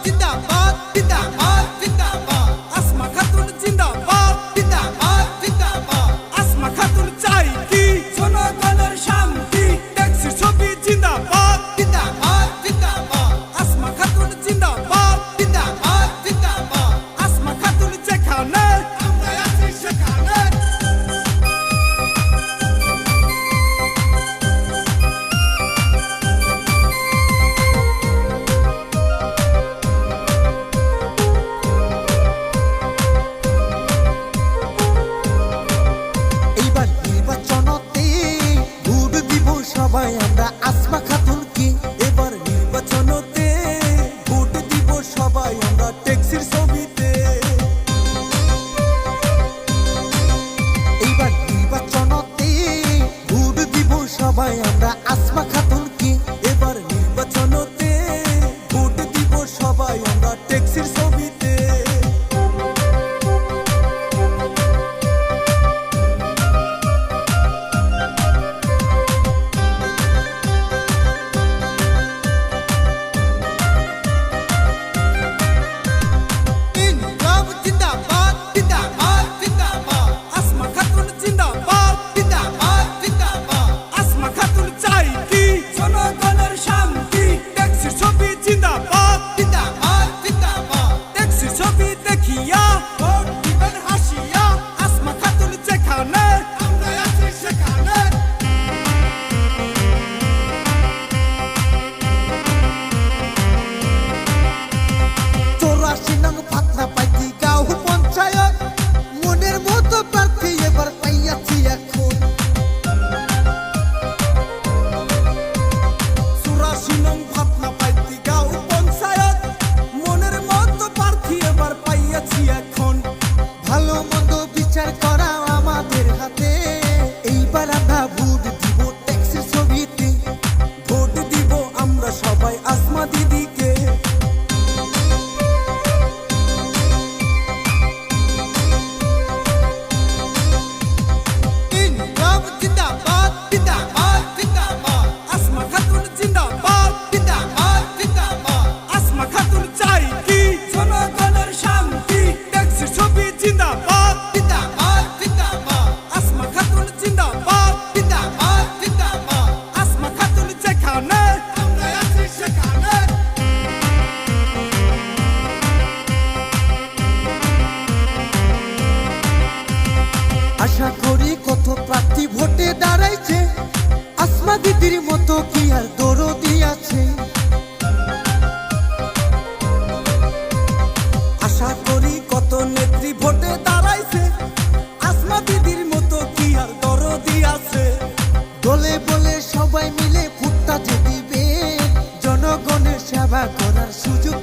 জিন্দাবাদ জিন্দাবাদ জিন্দাবাদ আসমা খাতুন জিন্দাবাদ জিন্দাবাদ জিন্দাবাদ আসমা খাতুন চাই কি জনগণের শান্তি ট্যাক্সির ছবি জিন্দাবাদ জিন্দাবাদ জিন্দাবাদ আসমা খাতুন জিন্দাবাদ জিন্দাবাদ জিন্দাবাদ আসমা খাতুন যেখানে আমরা আছি সেখানে সবাই আমরা আসমা খাতুনকে এবার নির্বাচনতে ভোট দিব সবাই আমরা ট্যাক্সির ছবিতে এইবার নির্বাচনতে ভোট দিব সবাই আমরা আসমা খাতুনকে এবার নির্বাচনতে ভোট দিব সবাই আমরা ট্যাক্সির ছবিতে ভালো মন্দ বিচার করা আমাদের হাতে এইবার আমরা ভোট দিব ট্যাক্সির ছবিতে ভোট দিব আমরা সবাই আসমা দিদিকে জিন্দাবাদ জিন্দাবাদ জিন্দাবাদ আসমা খাতুন জিন্দাবাদ জিন্দাবাদ জিন্দাবাদ আসমা খাতুন চাই কি জনগণের শান্তি ট্যাক্সির ছবি জিন্দাবাদ জিন্দাবাদ জিন্দাবাদ আসমা খাতুন জিন্দাবাদ জিন্দাবাদ জিন্দাবাদ আসমা খাতুন যেখানে আমরা আছি সেখানে আশা করি কত প্রার্থী ভোটে দাঁড়াইছে আসমা দিদির মতো কি আর দরদি আছে আশা করি কত নেত্রী ভোটে দাঁড়াইছে আসমা দিদির মতো কি আর দরদি আছে দলে বলে সবাই মিলে ভোটটা যে দিবে জনগণের সেবা করার সুযোগ